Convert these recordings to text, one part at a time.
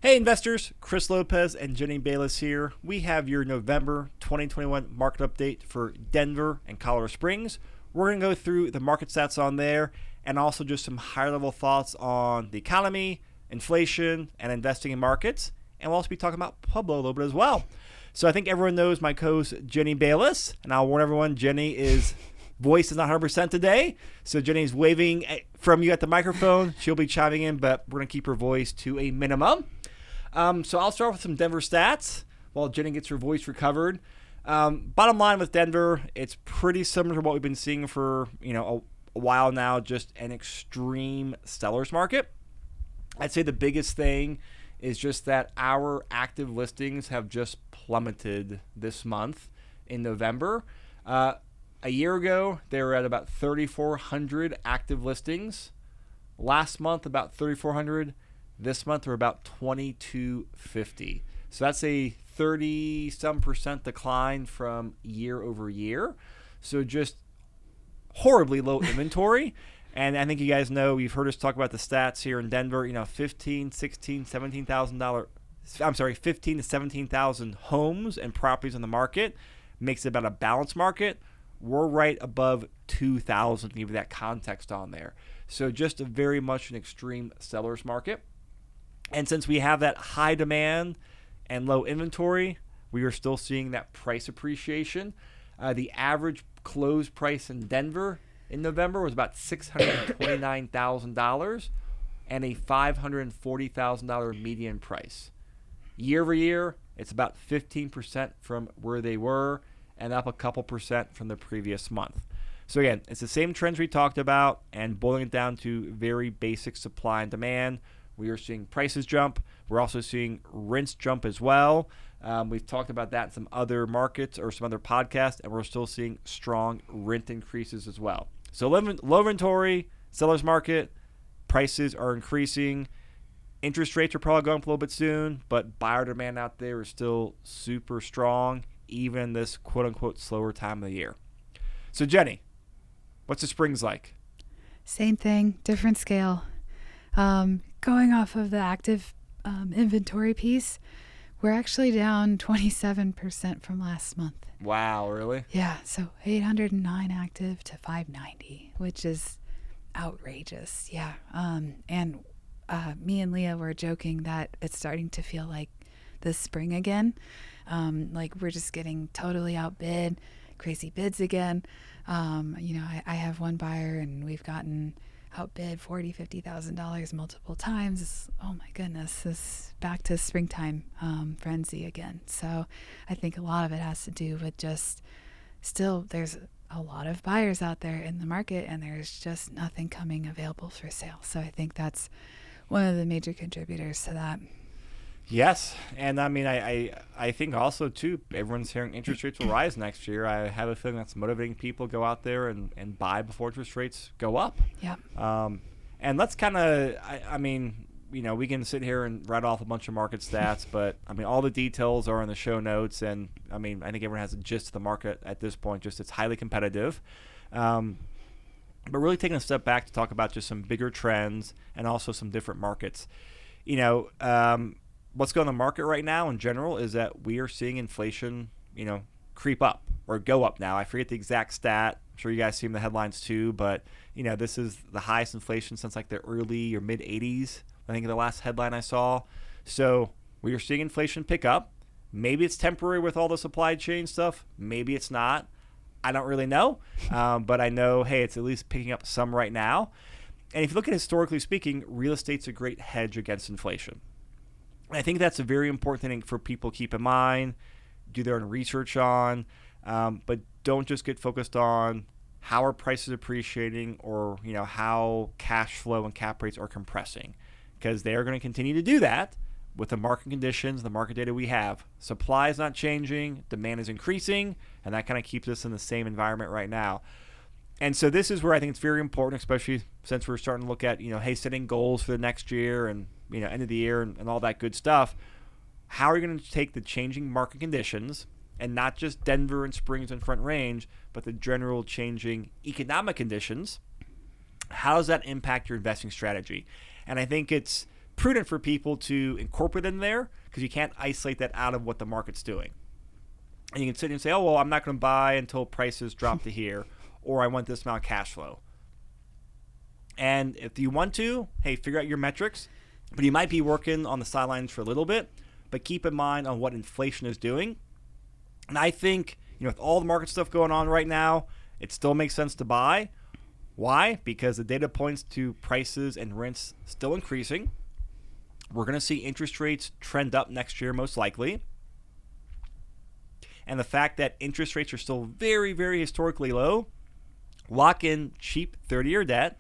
Hey investors, Chris Lopez and Jenny Bayless here. We have your November 2021 market update for Denver and Colorado Springs. We're going to go through the market stats on there and also just some higher level thoughts on the economy, inflation, and investing in markets. And we'll also be talking about Pueblo a little bit as well. So I think everyone knows my co-host Jenny Bayless, and I'll warn everyone, Jenny's voice is not 100% today. So Jenny's waving from you at the microphone. She'll be chiming in, but we're going to keep her voice to a minimum. So I'll start with some Denver stats while Jenny gets her voice recovered. Bottom line with Denver, it's pretty similar to what we've been seeing for a while now, just an extreme seller's market. I'd say the biggest thing is just that our active listings have just plummeted this month in November. A year ago, they were at about 3,400 active listings. Last month, about 3,400. This month, we're about 2,250. So that's a 30-some% decline from year over year. So just horribly low inventory. And I think you guys know, you've heard us talk about the stats here in Denver, $15,000, $16,000, $17,000, 15 to 17,000 homes and properties on the market makes it about a balanced market. We're right above 2,000 to give you that context on there. So just a very much an extreme seller's market. And since we have that high demand and low inventory, we are still seeing that price appreciation. The average close price in Denver in November was about $629,000 and a $540,000 median price. Year over year, it's about 15% from where they were and up a couple percent from the previous month. So again, it's the same trends we talked about, and boiling it down to very basic supply and demand. We are seeing prices jump. We're also seeing rents jump as well. We've talked about that in some other markets or some other podcasts, and we're still seeing strong rent increases as well. So low inventory, seller's market, prices are increasing. Interest rates are probably going up a little bit soon, but buyer demand out there is still super strong, even in this quote-unquote slower time of the year. So Jenny, what's the Springs like? Same thing, different scale. Going off of the active inventory piece, we're actually down 27% from last month. Wow, really? Yeah, so 809 active to 590, which is outrageous. Yeah, and me and Leah were joking that it's starting to feel like the spring again. Like we're just getting totally outbid, crazy bids again. I have one buyer and we've gotten outbid $40,000, $50,000 multiple times. Oh my goodness, this back to springtime frenzy again. So I think a lot of it has to do with just still there's a lot of buyers out there in the market and there's just nothing coming available for sale. So I think that's one of the major contributors to that. Yes, and I mean, I think also, too, everyone's hearing interest rates will rise next year. I have a feeling that's motivating people to go out there and buy before interest rates go up. Yeah. And let's kind of, we can sit here and write off a bunch of market stats, but, all the details are in the show notes, and, I think everyone has a gist of the market at this point, just it's highly competitive. But really taking a step back to talk about just some bigger trends and also some different markets. What's going on in the market right now in general is that we are seeing inflation, creep up or go up now. I forget the exact stat. I'm sure you guys see in the headlines too, but, this is the highest inflation since like the early or mid 80s. I think the last headline I saw. So we are seeing inflation pick up. Maybe it's temporary with all the supply chain stuff. Maybe it's not. I don't really know. But I know, hey, it's at least picking up some right now. And if you look at historically speaking, real estate's a great hedge against inflation. I think that's a very important thing for people to keep in mind, do their own research on, but don't just get focused on how are prices appreciating or how cash flow and cap rates are compressing, because they are going to continue to do that with the market conditions, the market data we have. Supply is not changing, demand is increasing, and that kind of keeps us in the same environment right now. And so this is where I think it's very important, especially since we're starting to look at, setting goals for the next year and, end of the year and all that good stuff. How are you going to take the changing market conditions, and not just Denver and Springs and Front Range, but the general changing economic conditions? How does that impact your investing strategy? And I think it's prudent for people to incorporate in there because you can't isolate that out of what the market's doing. And you can sit and say, oh, well, I'm not going to buy until prices drop to here, or I want this amount of cash flow. And if you want to, hey, figure out your metrics, but you might be working on the sidelines for a little bit, but keep in mind on what inflation is doing. And I think, with all the market stuff going on right now, it still makes sense to buy. Why? Because the data points to prices and rents still increasing. We're going to see interest rates trend up next year, most likely. And the fact that interest rates are still very, very historically low, lock in cheap 30-year debt.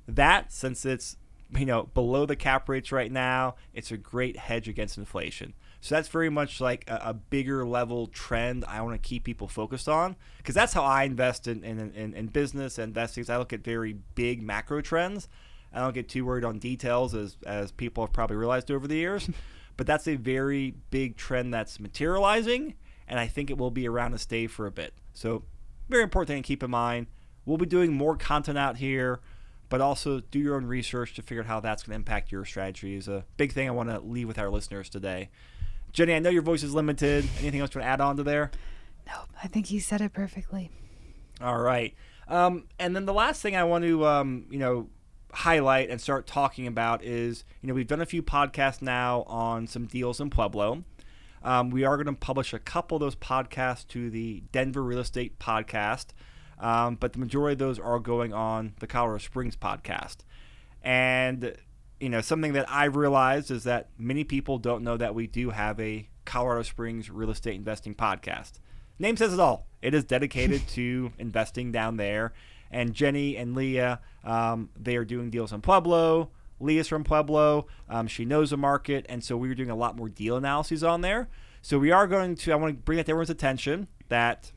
That, since it's below the cap rates right now, it's a great hedge against inflation. So that's very much like a bigger level trend I want to keep people focused on, because that's how I invest in business and investing. I look at very big macro trends. I don't get too worried on details, as people have probably realized over the years. But that's a very big trend that's materializing, and I think it will be around to stay for a bit. So very important thing to keep in mind. We'll be doing more content out here, but also do your own research to figure out how that's going to impact your strategy is a big thing I want to leave with our listeners today. Jenny, I know your voice is limited. Anything else you want to add on to there? Nope, I think you said it perfectly. All right. And then the last thing I want to, highlight and start talking about is, we've done a few podcasts now on some deals in Pueblo. We are going to publish a couple of those podcasts to the Denver Real Estate Podcast, but the majority of those are going on the Colorado Springs podcast. And, something that I realized is that many people don't know that we do have a Colorado Springs real estate investing podcast. Name says it all. It is dedicated to investing down there. And Jenny and Leah, they are doing deals in Pueblo. Leah's from Pueblo. She knows the market. And so we are doing a lot more deal analyses on there. So we are I want to bring that to everyone's attention that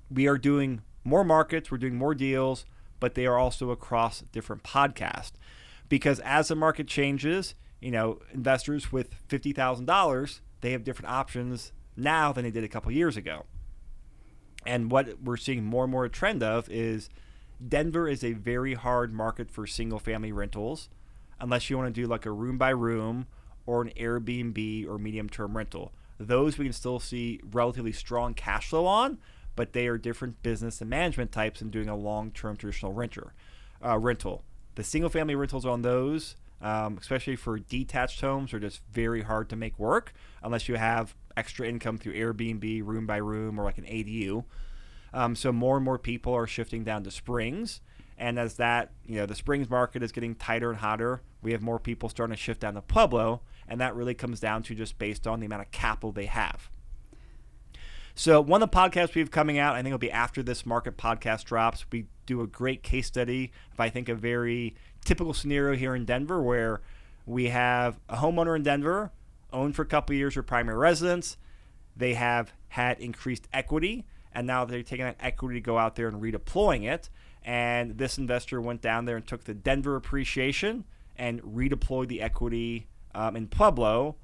we are doing more markets. We're doing more deals, but they are also across different podcasts. Because as the market changes, investors with $50,000, they have different options now than they did a couple years ago. And what we're seeing more and more a trend of is Denver is a very hard market for single-family rentals unless you want to do like a room-by-room or an Airbnb or medium-term rental. Those we can still see relatively strong cash flow on, but they are different business and management types than doing a long-term traditional rental. The single-family rentals on those, especially for detached homes, are just very hard to make work unless you have extra income through Airbnb, room by room, or like an ADU. So more and more people are shifting down to Springs. And as that, the Springs market is getting tighter and hotter, we have more people starting to shift down to Pueblo. And that really comes down to just based on the amount of capital they have. So one of the podcasts we have coming out, I think it'll be after this market podcast drops. We do a great case study of, I think, a very typical scenario here in Denver where we have a homeowner in Denver, owned for a couple of years, their primary residence. They have had increased equity, and now they're taking that equity to go out there and redeploying it. And this investor went down there and took the Denver appreciation and redeployed the equity in Pueblo,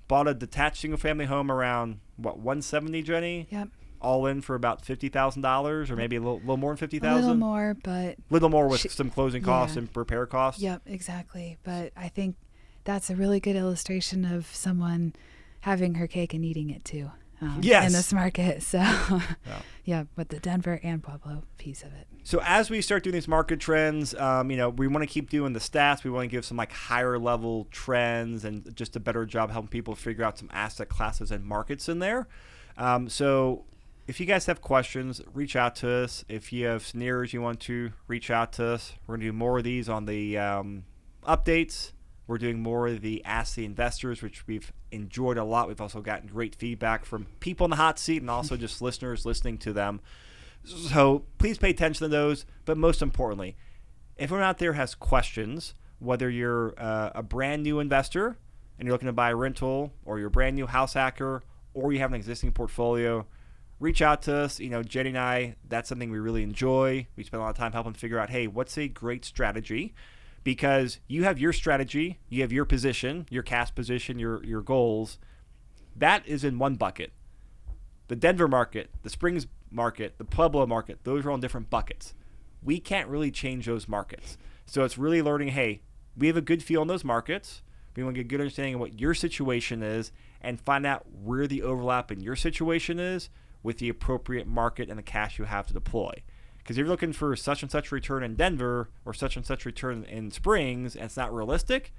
bought a detached single-family home around, $170, Jenny? Yep. All in for about $50,000 or maybe a little more than $50,000? A little more, but... Little more with some closing costs and repair costs? Yep, exactly. But I think that's a really good illustration of someone having her cake and eating it too. Yes. In this market. So, yeah, with the Denver and Pueblo piece of it. So as we start doing these market trends, we want to keep doing the stats. We want to give some higher level trends and just a better job helping people figure out some asset classes and markets in there. So if you guys have questions, reach out to us. If you have scenarios you want to, reach out to us. We're going to do more of these on the updates. We're doing more of the Ask the Investors, which we've enjoyed a lot. We've also gotten great feedback from people in the hot seat and also just listeners listening to them. So please pay attention to those. But most importantly, if anyone out there has questions, whether you're a brand new investor and you're looking to buy a rental, or you're a brand new house hacker, or you have an existing portfolio, reach out to us. Jenny and I, that's something we really enjoy. We spend a lot of time helping figure out, hey, what's a great strategy? Because you have your strategy, you have your position, your cash position, your goals. That is in one bucket. The Denver market, the Springs market, the Pueblo market, those are all in different buckets. We can't really change those markets. So it's really learning, hey, we have a good feel on those markets. We want to get a good understanding of what your situation is and find out where the overlap in your situation is with the appropriate market and the cash you have to deploy. Because if you're looking for such and such return in Denver or such and such return in Springs and it's not realistic,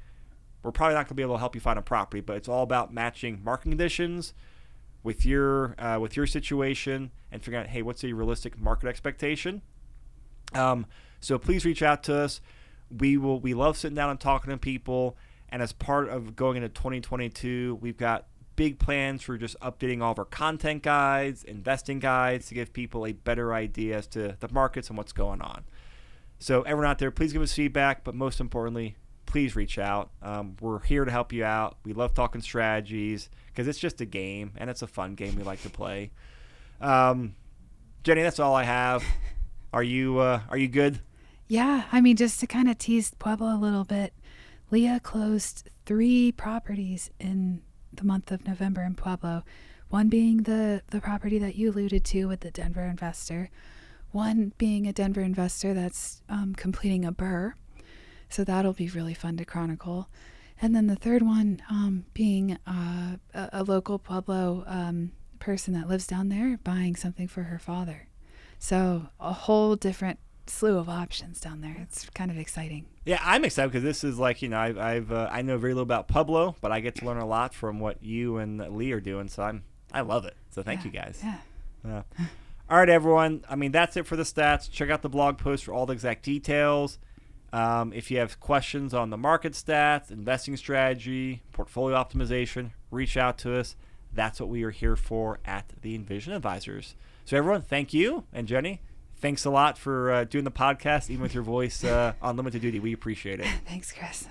we're probably not going to be able to help you find a property. But it's all about matching market conditions with your situation and figuring out, hey, what's a realistic market expectation? So please reach out to us. We love sitting down and talking to people. And as part of going into 2022, we've got big plans for just updating all of our content guides, investing guides to give people a better idea as to the markets and what's going on. So everyone out there, please give us feedback, but most importantly, please reach out. We're here to help you out. We love talking strategies because it's just a game and it's a fun game we like to play. Jenny, that's all I have. Are you good? Yeah, I mean, just to kind of tease Pueblo a little bit, Leah closed 3 properties in the month of November in Pueblo, one being the property that you alluded to with the Denver investor, one being a Denver investor that's completing a BRRRR, so that'll be really fun to chronicle, and then the third one being a local Pueblo person that lives down there buying something for her father. So a whole different slew of options down there. It's kind of exciting. Yeah, I'm excited because this is like, I know very little about Pueblo, but I get to learn a lot from what you and Lee are doing. So I love it. So thank you guys. Yeah. All right, everyone. I mean, that's it for the stats. Check out the blog post for all the exact details. If you have questions on the market stats, investing strategy, portfolio optimization, reach out to us. That's what we are here for at the Envision Advisors. So everyone, thank you. And Jenny, thanks a lot for doing the podcast, even with your voice on limited duty. We appreciate it. Thanks, Chris.